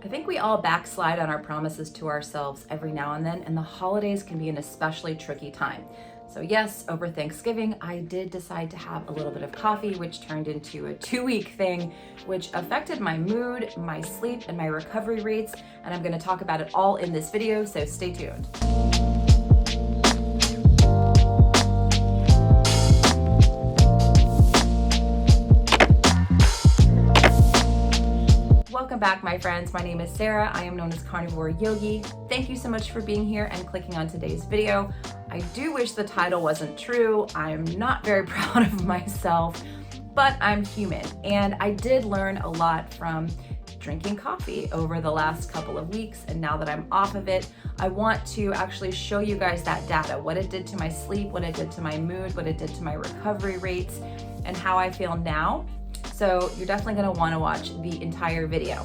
I think we all backslide on our promises to ourselves every now and then, and the holidays can be an especially tricky time. So yes, over Thanksgiving, I did decide to have a little bit of coffee, which turned into a 2-week thing, which affected my mood, my sleep, and my recovery rates. And I'm gonna talk about it all in this video, so stay tuned. Welcome back, my friends. My name is Sarah. I am known as Carnivore Yogi. Thank you so much for being here and clicking on today's video. I do wish the title wasn't true. I'm not very proud of myself, but I'm human. And I did learn a lot from drinking coffee over the last couple of weeks. And now that I'm off of it, I want to actually show you guys that data, what it did to my sleep, what it did to my mood, what it did to my recovery rates, and how I feel now. So you're definitely gonna wanna watch the entire video.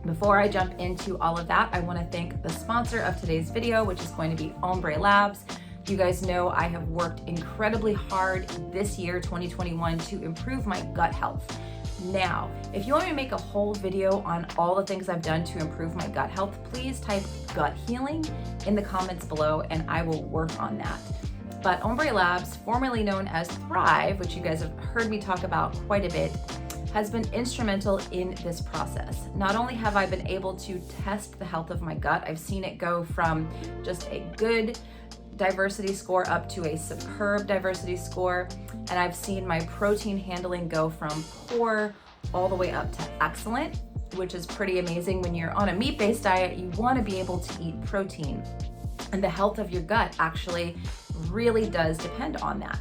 Before I jump into all of that, I wanna thank the sponsor of today's video, which is going to be Ombre Labs. You guys know I have worked incredibly hard this year, 2021, to improve my gut health. Now, if you want me to make a whole video on all the things I've done to improve my gut health, please type gut healing in the comments below and I will work on that. But Ombre Labs, formerly known as Thrive, which you guys have heard me talk about quite a bit, has been instrumental in this process. Not only have I been able to test the health of my gut, I've seen it go from just a good diversity score up to a superb diversity score, and I've seen my protein handling go from poor all the way up to excellent, which is pretty amazing. When you're on a meat-based diet, you want to be able to eat protein, and the health of your gut actually really does depend on that.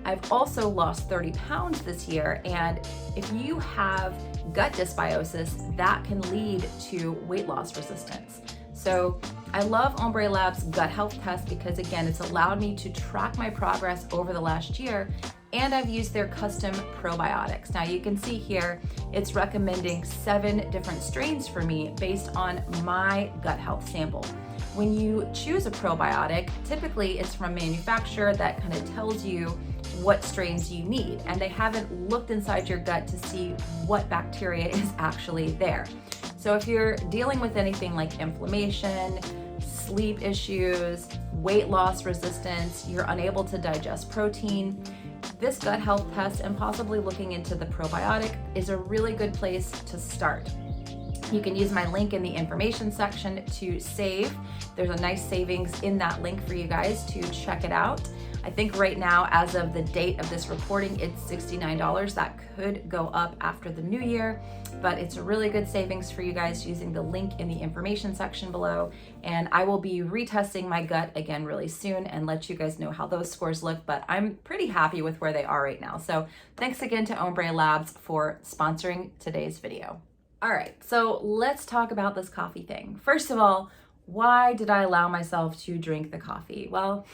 I've also lost 30 pounds this year, and if you have gut dysbiosis, that can lead to weight loss resistance. So I love Ombre Labs gut health test because, again, it's allowed me to track my progress over the last year, and I've used their custom probiotics. Now you can see here, it's recommending 7 different strains for me based on my gut health sample. When you choose a probiotic, typically it's from a manufacturer that kind of tells you what strains you need, and they haven't looked inside your gut to see what bacteria is actually there. So if you're dealing with anything like inflammation, sleep issues, weight loss resistance, you're unable to digest protein, this gut health test and possibly looking into the probiotic is a really good place to start. You can use my link in the information section to save. There's a nice savings in that link for you guys to check it out. I think right now, as of the date of this recording, it's $69. That could go up after the new year, but it's a really good savings for you guys using the link in the information section below. And I will be retesting my gut again really soon and let you guys know how those scores look, but I'm pretty happy with where they are right now. So thanks again to Ombre Labs for sponsoring today's video. All right, so let's talk about this coffee thing. First of all, why did I allow myself to drink the coffee? Well,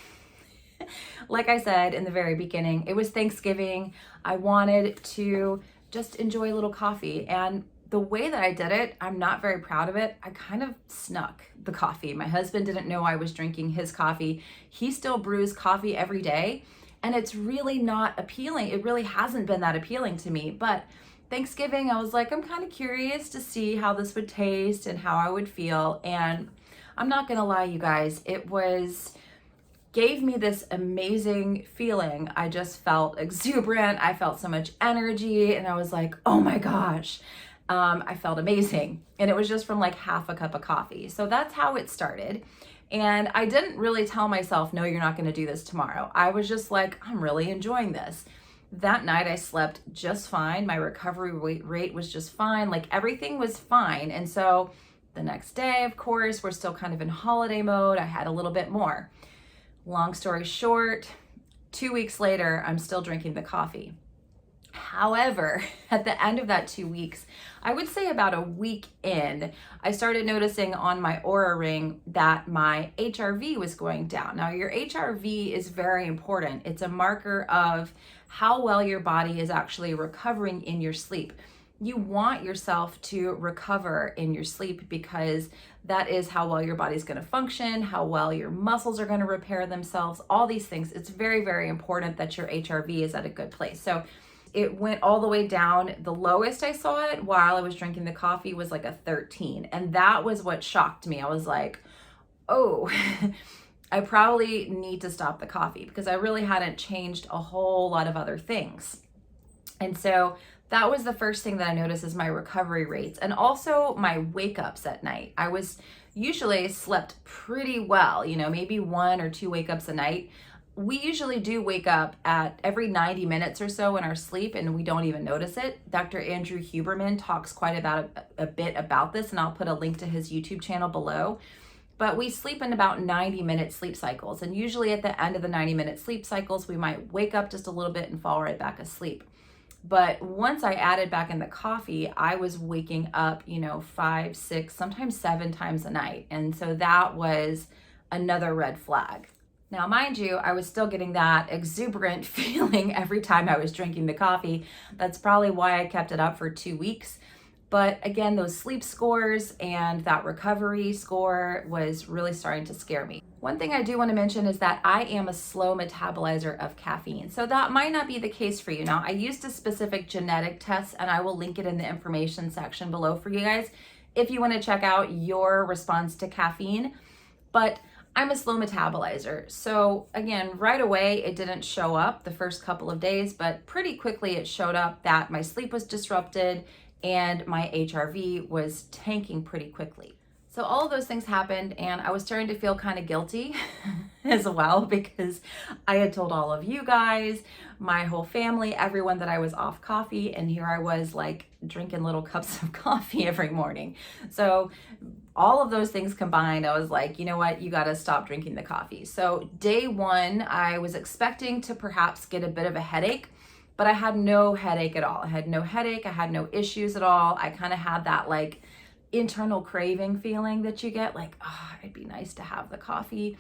like I said in the very beginning, it was Thanksgiving. I wanted to just enjoy a little coffee. And the way that I did it, I'm not very proud of it. I kind of snuck the coffee. My husband didn't know I was drinking his coffee. He still brews coffee every day, and it's really not appealing. It really hasn't been that appealing to me. But Thanksgiving, I was like, I'm kind of curious to see how this would taste and how I would feel. And I'm not gonna lie, you guys, gave me this amazing feeling. I just felt exuberant. I felt so much energy, and I was like, oh my gosh, I felt amazing. And it was just from like half a cup of coffee. So that's how it started. And I didn't really tell myself, no, you're not gonna do this tomorrow. I was just like, I'm really enjoying this. That night I slept just fine. My recovery rate was just fine. Like everything was fine. And so the next day, of course, we're still kind of in holiday mode. I had a little bit more. Long story short, 2 weeks later, I'm still drinking the coffee. However, at the end of that 2 weeks, I would say about a week in, I started noticing on my Oura ring that my HRV was going down. Now, your HRV is very important. It's a marker of how well your body is actually recovering in your sleep. You want yourself to recover in your sleep because that is how well your body's going to function, how well your muscles are going to repair themselves, all these things. It's very, very important that your HRV is at a good place. So it went all the way down. The lowest I saw it while I was drinking the coffee was like a 13. And that was what shocked me. I was like, oh, I probably need to stop the coffee because I really hadn't changed a whole lot of other things. And so that was the first thing that I noticed is my recovery rates and also my wake ups at night. I was usually slept pretty well, maybe 1 or 2 wake ups a night. We usually do wake up at every 90 minutes or so in our sleep and we don't even notice it. Dr. Andrew Huberman talks quite a bit about this, and I'll put a link to his YouTube channel below. But we sleep in about 90-minute sleep cycles. And usually at the end of the 90-minute sleep cycles, we might wake up just a little bit and fall right back asleep. But once I added back in the coffee, I was waking up, 5, 6, sometimes 7 times a night. And so that was another red flag. Now, mind you, I was still getting that exuberant feeling every time I was drinking the coffee. That's probably why I kept it up for 2 weeks. But again, those sleep scores and that recovery score was really starting to scare me. One thing I do want to mention is that I am a slow metabolizer of caffeine. So that might not be the case for you. Now, I used a specific genetic test and I will link it in the information section below for you guys if you want to check out your response to caffeine. But I'm a slow metabolizer. So again, right away, it didn't show up the first couple of days, but pretty quickly it showed up that my sleep was disrupted and my HRV was tanking pretty quickly. So all of those things happened and I was starting to feel kind of guilty as well because I had told all of you guys, my whole family, everyone that I was off coffee, and here I was like drinking little cups of coffee every morning. So all of those things combined, I was like, you know what, you got to stop drinking the coffee. So day 1, I was expecting to perhaps get a bit of a headache, but I had no headache at all. I had no headache. I had no issues at all. I kind of had that like internal craving feeling that you get, like, oh, it'd be nice to have the coffee.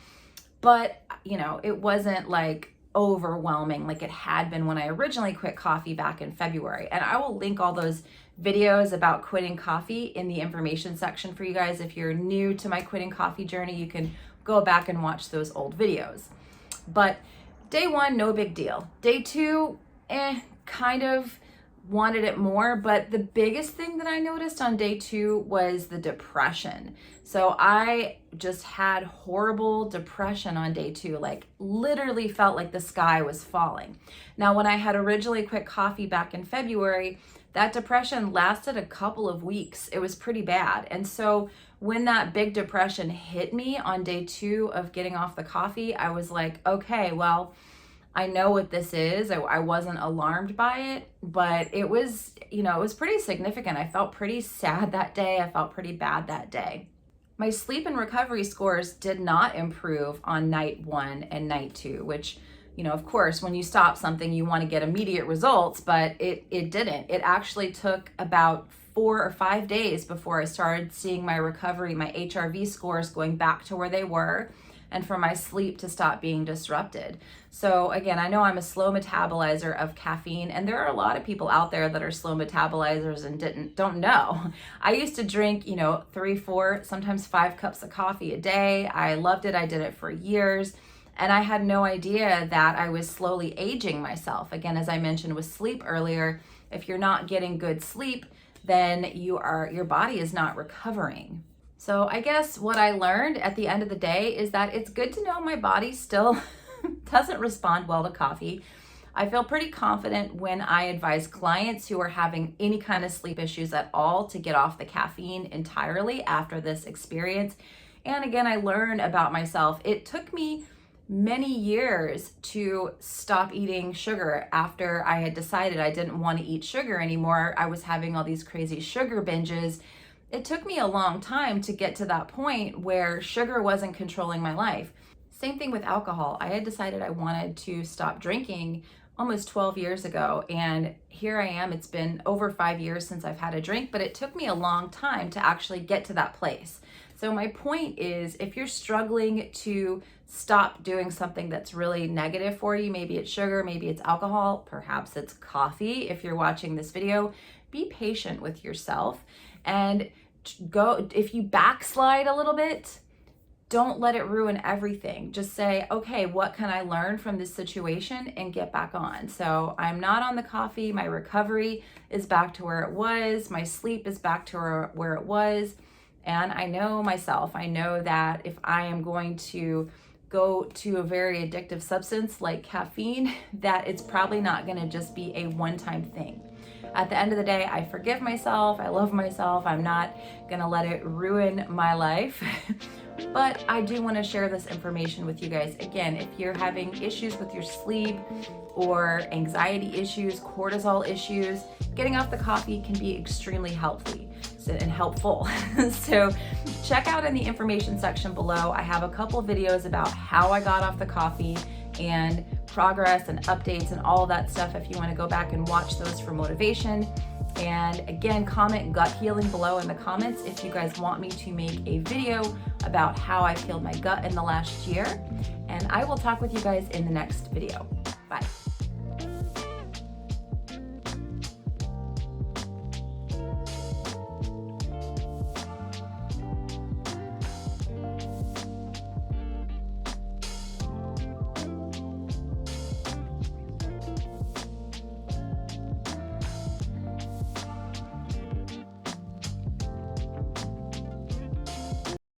But, it wasn't like overwhelming like it had been when I originally quit coffee back in February. And I will link all those videos about quitting coffee in the information section for you guys. If you're new to my quitting coffee journey, you can go back and watch those old videos. But day 1, no big deal. Day 2, kind of wanted it more, but the biggest thing that I noticed on day 2 was the depression. So I just had horrible depression on day 2, like literally felt like the sky was falling. Now, when I had originally quit coffee back in February, that depression lasted a couple of weeks. It was pretty bad. And so when that big depression hit me on day 2 of getting off the coffee, I was like, okay, well, I know what this is. I wasn't alarmed by it, but it was, it was pretty significant. I felt pretty sad that day. I felt pretty bad that day. My sleep and recovery scores did not improve on night 1 and night 2, which, of course, when you stop something, you want to get immediate results, but it didn't. It actually took about 4 or 5 days before I started seeing my recovery, my HRV scores going back to where they were, and for my sleep to stop being disrupted. So again, I know I'm a slow metabolizer of caffeine, and there are a lot of people out there that are slow metabolizers and don't know. I used to drink, 3, 4, sometimes 5 cups of coffee a day. I loved it. I did it for years. And I had no idea that I was slowly aging myself. Again, as I mentioned with sleep earlier, if you're not getting good sleep, then your body is not recovering. So I guess what I learned at the end of the day is that it's good to know my body still doesn't respond well to coffee. I feel pretty confident when I advise clients who are having any kind of sleep issues at all to get off the caffeine entirely after this experience. And again, I learned about myself. It took me many years to stop eating sugar after I had decided I didn't want to eat sugar anymore. I was having all these crazy sugar binges. It took me a long time to get to that point where sugar wasn't controlling my life. Same thing with alcohol. I had decided I wanted to stop drinking almost 12 years ago, and here I am. It's been over 5 years since I've had a drink, but it took me a long time to actually get to that place. So my point is, if you're struggling to stop doing something that's really negative for you, maybe it's sugar, maybe it's alcohol, perhaps it's coffee. If you're watching this video, be patient with yourself and go. If you backslide a little bit, don't let it ruin everything. Just say, okay, what can I learn from this situation and get back on? So I'm not on the coffee. My recovery is back to where it was. My sleep is back to where it was. And I know myself. I know that if I am going to go to a very addictive substance like caffeine, that it's probably not going to just be a one-time thing. At the end of the day, I forgive myself. I love myself. I'm not going to let it ruin my life. But I do want to share this information with you guys. Again, if you're having issues with your sleep or anxiety issues, cortisol issues, getting off the coffee can be extremely helpful. So check out in the information section below. I have a couple videos about how I got off the coffee and progress and updates and all of that stuff if you want to go back and watch those for motivation. And again, comment gut healing below in the comments if you guys want me to make a video about how I've healed my gut in the last year. And I will talk with you guys in the next video. Bye.